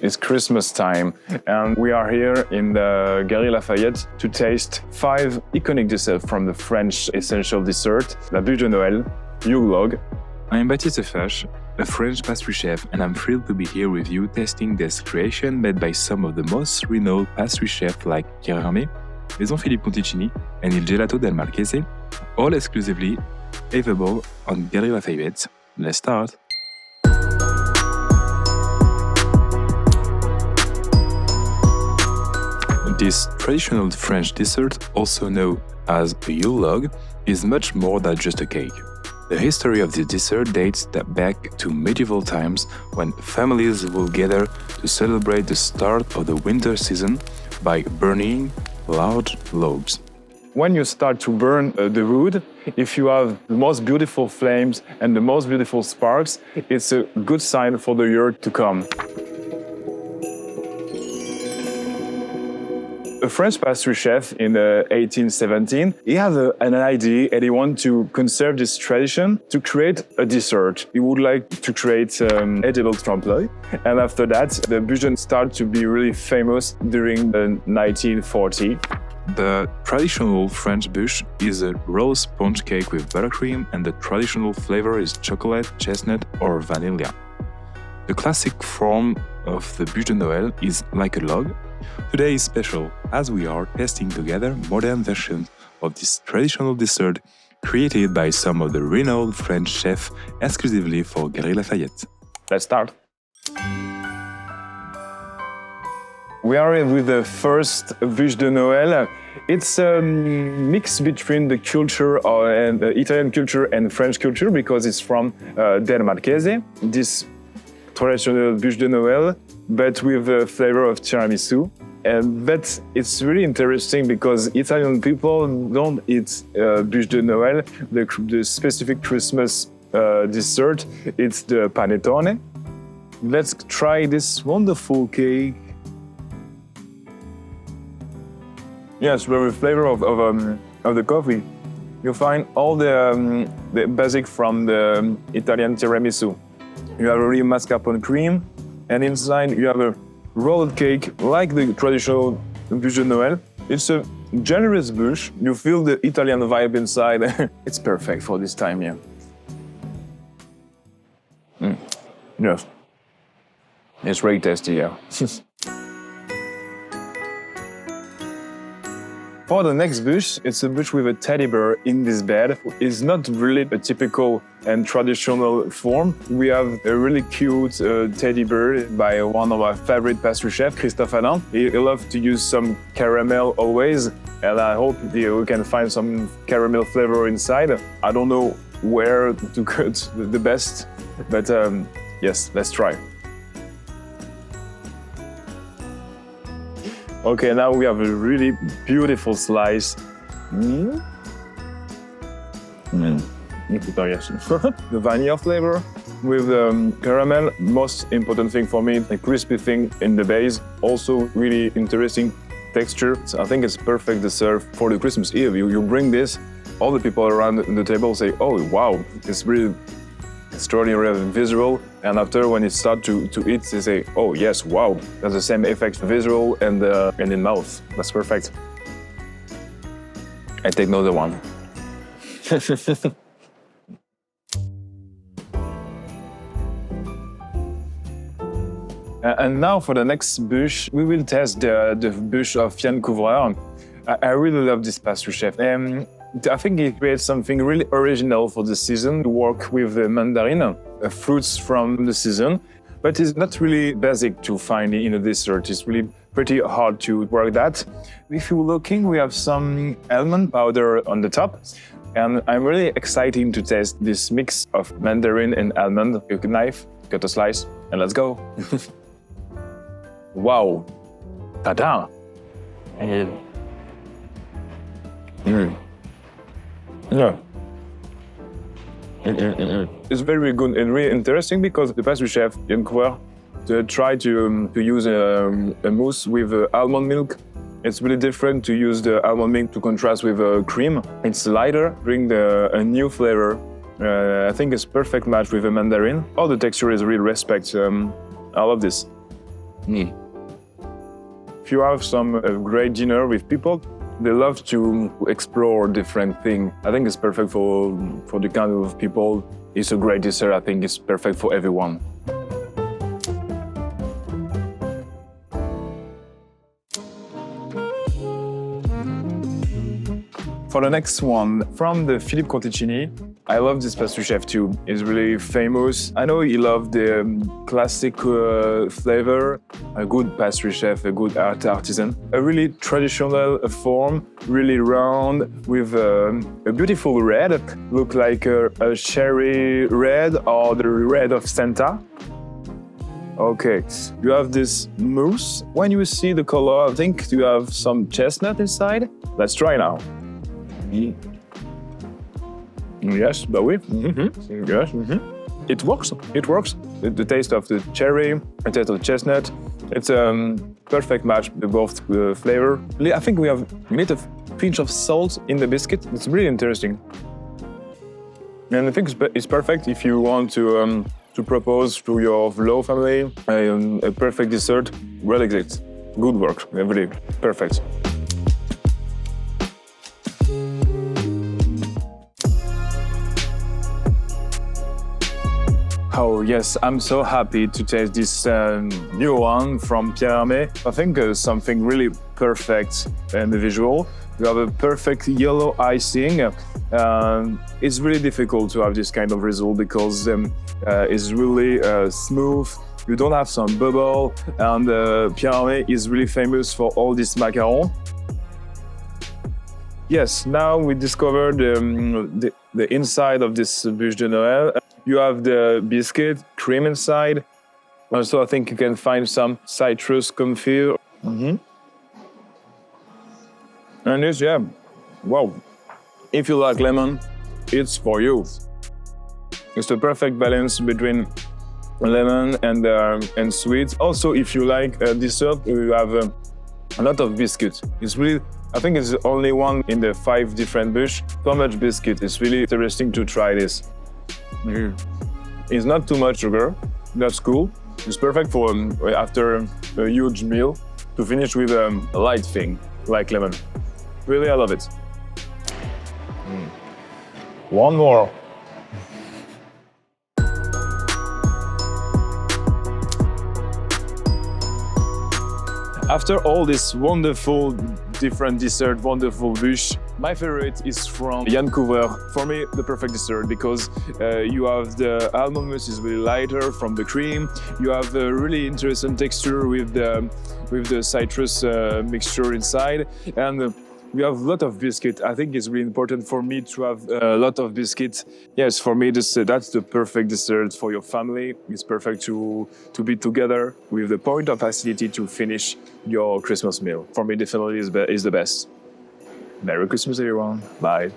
It's Christmas time, and we are here in the Galeries Lafayette to taste 5 iconic desserts from the French essential dessert, la Bûche de Noël, Yule Log. I am Baptiste Fache, a French pastry chef, and I'm thrilled to be here with you tasting this creation made by some of the most renowned pastry chefs like Pierre Hermé, Maison Philippe Conticini, and Il Gelato del Marchese, all exclusively available on Galeries Lafayette. Let's start! This traditional French dessert, also known as a Yule Log, is much more than just a cake. The history of this dessert dates back to medieval times when families will gather to celebrate the start of the winter season by burning large logs. When you start to burn the wood, if you have the most beautiful flames and the most beautiful sparks, it's a good sign for the year to come. A French pastry chef in 1817, he had an idea and he wanted to conserve this tradition to create a dessert. He would like to create edible trompe-l'oeil, and after that, the bûche started to be really famous during the 1940s. The traditional French bûche is a rose sponge cake with buttercream, and the traditional flavor is chocolate, chestnut, or vanilla. The classic form of the Bûche de Noël is like a log. Today is special as we are testing together modern versions of this traditional dessert created by some of the renowned French chefs exclusively for Galeries Lafayette. Let's start. We are with the first Bûche de Noël. It's a mix between the culture and the Italian culture and French culture because it's from del Marchese. This traditional Bûche de Noël, but with the flavor of Tiramisu. But it's really interesting because Italian people don't eat Bûche de Noël, the specific Christmas dessert. It's the panettone. Let's try this wonderful cake. Yes, with the flavor of the coffee. You find all the basic from the Italian tiramisu. You have a real mascarpone cream, and inside you have a rolled cake like the traditional Bûche de Noël. It's a generous bûche. You feel the Italian vibe inside. It's perfect for this time, yeah. Yes. It's very tasty, yeah. For the next bûche, it's a bûche with a teddy bear in this bed. It's not really a typical and traditional form. We have a really cute teddy bear by one of our favorite pastry chefs, Christophe Alain. He loves to use some caramel always, and I hope we can find some caramel flavor inside. I don't know where to cut the best, but yes, let's try. Okay, now we have a really beautiful slice. The vanilla flavor with caramel. Most important thing for me, the crispy thing in the base. Also really interesting texture. So I think it's perfect dessert for the Christmas Eve. You bring this, all the people around the table say, oh wow, it's really extraordinary visual, and after when you start to eat, they say, oh yes, wow, that's the same effect visual and in mouth. That's perfect. I take another one. And now for the next bûche, we will test the bûche of Yann Couvreur. I really love this pastry chef. I think he creates something really original for the season to work with the mandarin, fruits from the season. But it's not really basic to find in a dessert. It's really pretty hard to work that. If you're looking, we have some almond powder on the top. And I'm really excited to taste this mix of mandarin and almond. Take a knife, cut a slice, and let's go. Wow. Ta-da! Yeah. It's very good and really interesting because the pastry chef, Yann Couvreur, tried to use a mousse with almond milk. It's really different to use the almond milk to contrast with cream. It's lighter, bring a new flavor. I think it's perfect match with a mandarin. All the texture is really respect. I love this. If you have some great dinner with people, they love to explore different things. I think it's perfect for the kind of people. It's a great dessert. I think it's perfect for everyone. For the next one, from the Philippe Conticini, I love this pastry chef too. He's really famous. I know he loved the classic flavor, a good pastry chef, a good artisan. A really traditional form, really round, with a beautiful red, look like a cherry red or the red of Santa. Okay, you have this mousse. When you see the color, I think you have some chestnut inside. Let's try now. Yes, but oui. Yes. It works. It works. The taste of the cherry, the taste of the chestnut. It's a perfect match with both flavor. I think we need a pinch of salt in the biscuit. It's really interesting. And I think it's perfect if you want to propose to your low family a perfect dessert. Well exit. Good work. Really perfect. Oh yes, I'm so happy to taste this new one from Pierre Hermé. I think something really perfect in the visual. You have a perfect yellow icing. It's really difficult to have this kind of result because it's really smooth. You don't have some bubble, and Pierre Hermé is really famous for all this macaron. Yes, now we discovered the inside of this Bûche de Noël. You have the biscuit, cream inside. Also, I think you can find some citrus confit. And this, yeah, wow. If you like lemon, it's for you. It's the perfect balance between lemon and sweet. Also, if you like dessert, you have a lot of biscuits. It's really, I think it's the only one in the 5 different bûches. So much biscuit. It's really interesting to try this. It's not too much sugar. That's cool. It's perfect for after a huge meal to finish with a light thing like lemon. Really, I love it. One more. After all this wonderful different dessert, wonderful bûche, my favorite is from Yann Couvreur. For me, the perfect dessert because you have the almond mousse is really lighter from the cream. You have a really interesting texture with the citrus mixture inside, and we have a lot of biscuit. I think it's really important for me to have a lot of biscuit. Yes, for me, that's the perfect dessert for your family. It's perfect to be together with the point of facility to finish your Christmas meal. For me, definitely is the best. Merry Christmas, everyone. Bye.